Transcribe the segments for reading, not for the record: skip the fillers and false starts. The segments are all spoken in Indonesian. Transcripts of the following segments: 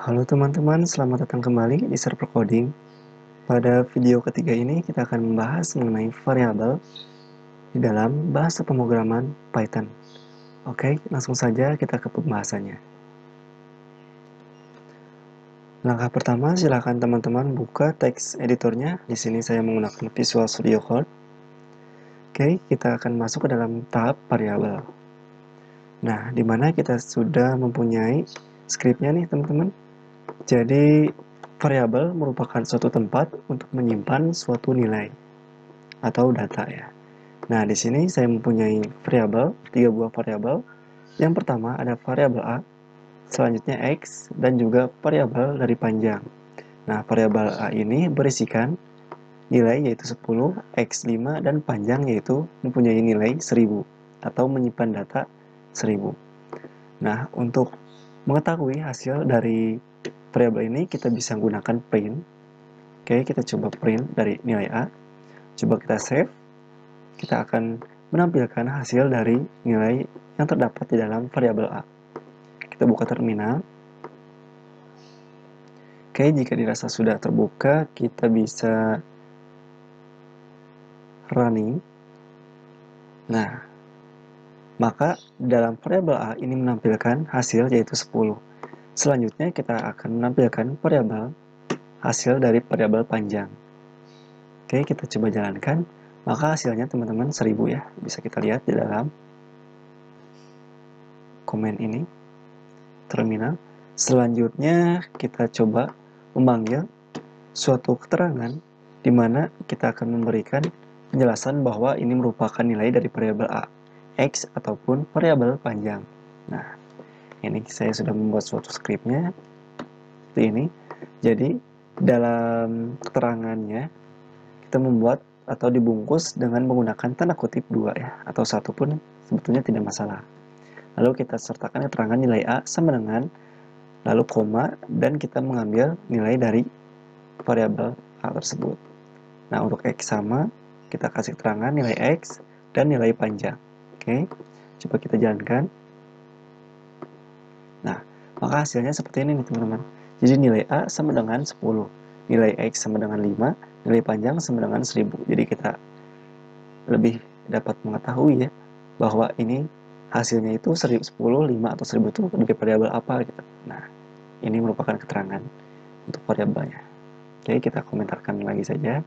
Halo teman-teman, selamat datang kembali di Server Coding. Pada video ketiga ini kita akan membahas mengenai variabel di dalam bahasa pemrograman Python. Oke, langsung saja kita ke pembahasannya. Langkah pertama, silakan teman-teman buka teks editornya. Di sini saya menggunakan Visual Studio Code. Oke, kita akan masuk ke dalam tab variabel. Nah, di mana kita sudah mempunyai scriptnya nih teman-teman. Jadi, variabel merupakan suatu tempat untuk menyimpan suatu nilai atau data ya. Nah, di sini saya mempunyai variabel, 3 buah variabel. Yang pertama ada variabel A, selanjutnya X, dan juga variabel dari panjang. Nah, variabel A ini berisikan nilai yaitu 10, X 5, dan panjang yaitu mempunyai nilai 1000 atau menyimpan data 1000. Nah, untuk mengetahui hasil dari variabel ini kita bisa menggunakan print. Oke, kita coba print dari nilai A. Coba kita save. Kita akan menampilkan hasil dari nilai yang terdapat di dalam variabel A. Kita buka terminal. Oke, jika dirasa sudah terbuka, kita bisa running. Nah, maka dalam variabel A ini menampilkan hasil yaitu 10. Selanjutnya kita akan menampilkan variabel hasil dari variabel panjang. Oke, kita coba jalankan. Maka hasilnya teman-teman 1000 ya. Bisa kita lihat di dalam komen ini, terminal. Selanjutnya kita coba memanggil suatu keterangan di mana kita akan memberikan penjelasan bahwa ini merupakan nilai dari variabel A, X, ataupun variabel panjang. Nah, ini saya sudah membuat suatu scriptnya seperti ini. Jadi, dalam keterangannya kita membuat atau dibungkus dengan menggunakan tanda kutip 2 ya, atau 1 pun sebetulnya tidak masalah. Lalu kita sertakan keterangan nilai A sama dengan lalu koma, dan kita mengambil nilai dari variabel A tersebut. Nah, untuk X sama, kita kasih keterangan nilai X dan nilai panjang. Oke, coba kita jalankan. Nah, maka hasilnya seperti ini nih teman-teman. Jadi nilai A sama dengan 10, nilai X sama dengan 5, nilai panjang sama dengan 1000. Jadi kita lebih dapat mengetahui ya, bahwa ini hasilnya itu 10, 5, atau 1000 itu dari variabel apa gitu. Nah, ini merupakan keterangan untuk variabelnya. Oke, kita komentarkan lagi saja.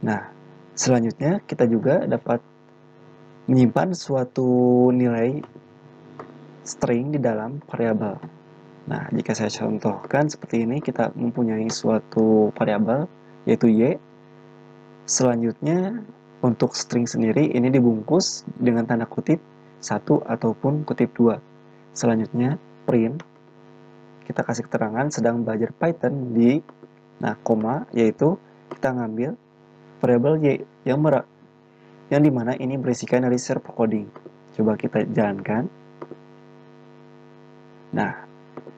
Nah, selanjutnya kita juga dapat menyimpan suatu nilai string di dalam variabel. Nah, jika saya contohkan seperti ini, kita mempunyai suatu variabel yaitu y. Selanjutnya, untuk string sendiri ini dibungkus dengan tanda kutip 1 ataupun kutip 2. Selanjutnya, print. Kita kasih keterangan sedang belajar Python di koma, yaitu kita ngambil variabel y yang dimana ini berisikan dari server coding. Coba kita jalankan. Nah,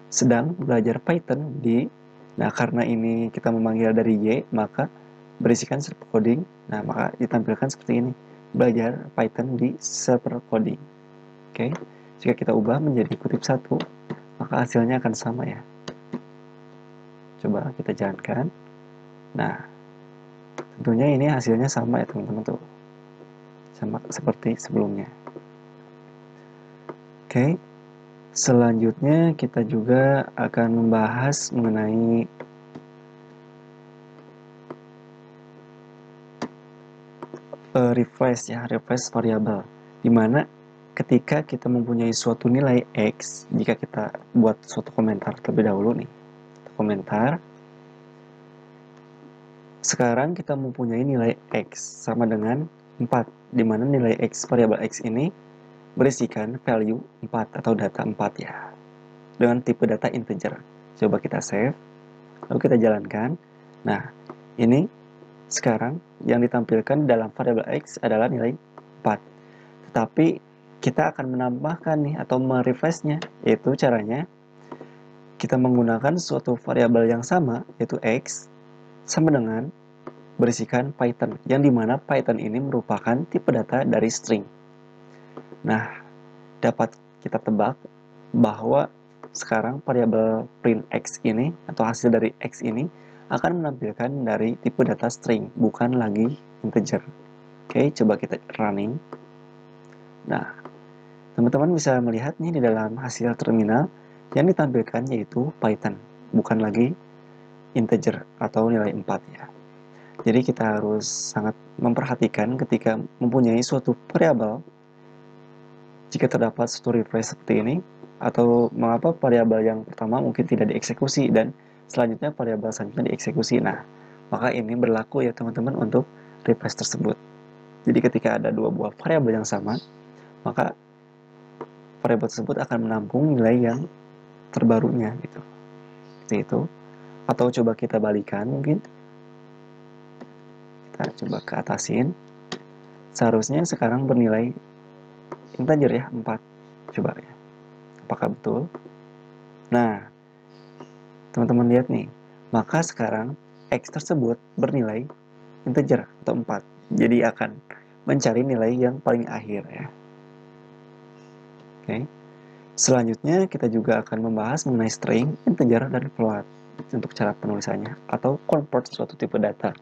sedang belajar Python di, karena ini kita memanggil dari y, maka berisikan server coding. Nah, maka ditampilkan seperti ini, belajar Python di server coding. Oke, jika kita ubah menjadi kutip 1, maka hasilnya akan sama ya. Coba kita jalankan. Nah, tentunya ini hasilnya sama ya teman-teman tuh, sama seperti sebelumnya. Oke, selanjutnya kita juga akan membahas mengenai refresh ya, refresh variabel, dimana ketika kita mempunyai suatu nilai X, jika kita buat suatu komentar terlebih dahulu nih, komentar, sekarang kita mempunyai nilai X sama dengan 4, dimana nilai X, variabel X ini berisikan value 4 atau data 4 ya, dengan tipe data integer. Coba kita save, lalu kita jalankan. Nah, ini sekarang yang ditampilkan dalam variabel X adalah nilai 4. Tetapi kita akan menambahkan nih atau merefreshnya, yaitu caranya kita menggunakan suatu variabel yang sama, yaitu X, sama dengan berisikan Python, yang dimana Python ini merupakan tipe data dari string. Nah, dapat kita tebak bahwa sekarang variabel print x ini atau hasil dari x ini akan menampilkan dari tipe data string, bukan lagi integer. Oke, coba kita running. Nah, teman-teman bisa melihat nih di dalam hasil terminal yang ditampilkan yaitu Python, bukan lagi integer atau nilai 4 ya. Jadi kita harus sangat memperhatikan ketika mempunyai suatu variabel. Jika terdapat suatu refresh seperti ini, atau mengapa variabel yang pertama mungkin tidak dieksekusi dan selanjutnya variabel selanjutnya dieksekusi. Nah, maka ini berlaku ya teman-teman untuk refresh tersebut. Jadi ketika ada dua buah variabel yang sama, maka variabel tersebut akan menampung nilai yang terbarunya gitu. Seperti itu. Atau coba kita balikan mungkin. Kita coba ke atasin. Seharusnya sekarang bernilai integer ya, 4. Coba ya. Apakah betul? Nah, teman-teman lihat nih. Maka sekarang X tersebut bernilai integer atau 4. Jadi akan mencari nilai yang paling akhir ya. Oke. Selanjutnya kita juga akan membahas mengenai string, integer, dan float untuk cara penulisannya atau convert suatu tipe data.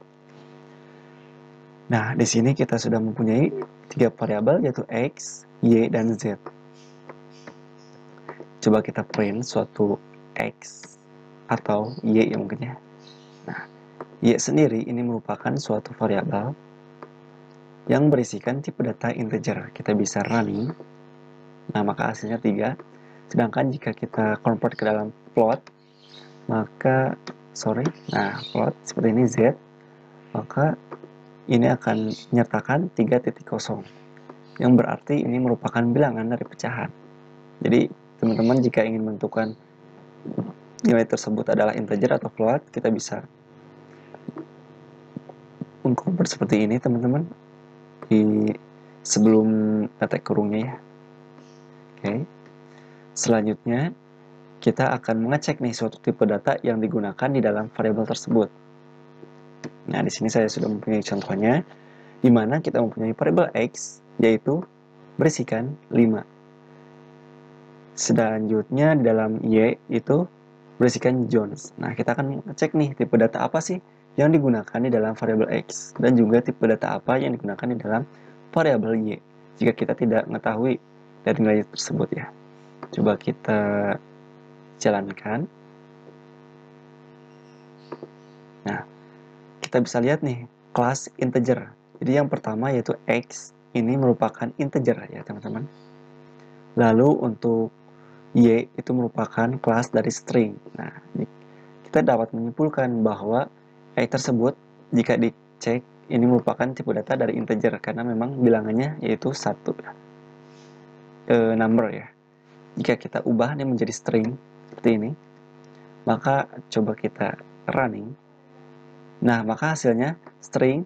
Nah, di sini kita sudah mempunyai 3 variabel yaitu X, Y, dan Z. Coba kita print suatu X atau Y ya mungkin ya. Nah, Y sendiri ini merupakan suatu variabel yang berisikan tipe data integer. Kita bisa running. Nah, maka hasilnya 3. Sedangkan jika kita convert ke dalam float, maka float seperti ini Z, maka ini akan menyertakan 3.0 yang berarti ini merupakan bilangan dari pecahan. Jadi teman-teman jika ingin menentukan nilai tersebut adalah integer atau float, kita bisa mengkonvert seperti ini teman-teman di sebelum tanda kurungnya ya. Oke. Selanjutnya kita akan mengecek nih suatu tipe data yang digunakan di dalam variabel tersebut. Nah, di sini saya sudah mempunyai contohnya, di mana kita mempunyai variabel X, yaitu berisikan 5. Selanjutnya di dalam Y itu berisikan Jones. Nah, kita akan cek nih tipe data apa sih yang digunakan di dalam variabel X, dan juga tipe data apa yang digunakan di dalam variabel Y, jika kita tidak mengetahui dari nilai tersebut ya. Coba kita jalankan. Nah, kita bisa lihat nih kelas integer. Jadi yang pertama yaitu X ini merupakan integer ya teman-teman. Lalu untuk Y itu merupakan kelas dari string. Nah, kita dapat menyimpulkan bahwa X tersebut jika dicek ini merupakan tipe data dari integer karena memang bilangannya yaitu 1 number ya. Jika kita ubah ini menjadi string seperti ini, maka coba kita running. Nah, maka hasilnya string.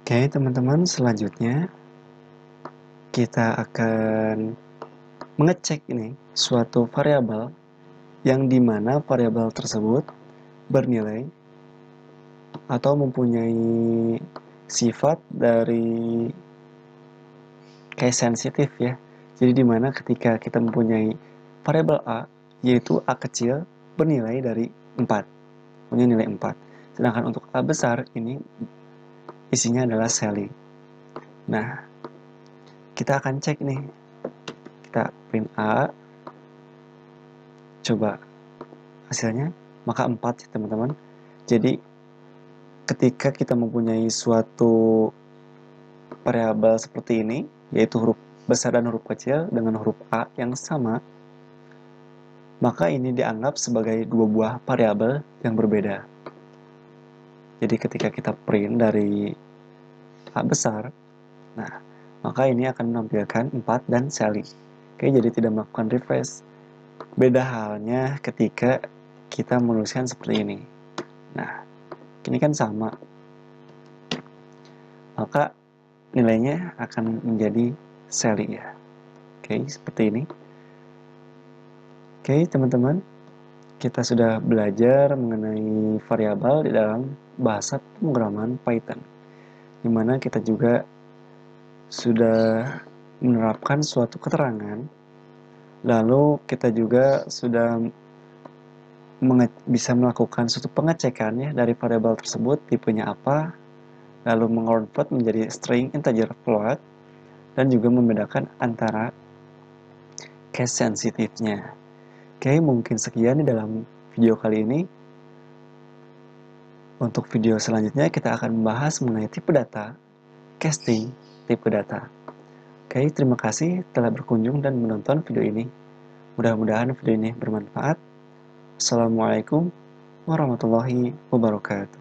Oke, teman-teman, selanjutnya kita akan mengecek ini suatu variabel yang dimana variabel tersebut bernilai atau mempunyai sifat dari case sensitif ya. Jadi dimana ketika kita mempunyai variabel A, yaitu A kecil bernilai dari 4, punya nilai 4. Sedangkan untuk A besar ini isinya adalah Sally. Nah, kita akan cek nih. Kita print A. Coba hasilnya, maka 4 ya teman-teman. Jadi ketika kita mempunyai suatu variabel seperti ini, yaitu huruf besar dan huruf kecil dengan huruf A yang sama, maka ini dianggap sebagai dua buah variabel yang berbeda. Jadi ketika kita print dari A besar, nah, maka ini akan menampilkan 4 dan Sally. Oke, jadi tidak melakukan refresh. Beda halnya ketika kita menuliskan seperti ini. Nah, ini kan sama. Maka nilainya akan menjadi Sally ya. Oke, seperti ini. Oke, teman-teman. Kita sudah belajar mengenai variabel di dalam bahasa pemrograman Python. Dimana kita juga sudah menerapkan suatu keterangan, lalu kita juga sudah bisa melakukan suatu pengecekan ya dari variabel tersebut, tipenya apa, lalu mengonvert menjadi string integer float, dan juga membedakan antara case sensitifnya. Oke, mungkin sekian di dalam video kali ini. Untuk video selanjutnya kita akan membahas mengenai tipe data, casting tipe data. Oke, terima kasih telah berkunjung dan menonton video ini. Mudah-mudahan video ini bermanfaat. Assalamualaikum warahmatullahi wabarakatuh.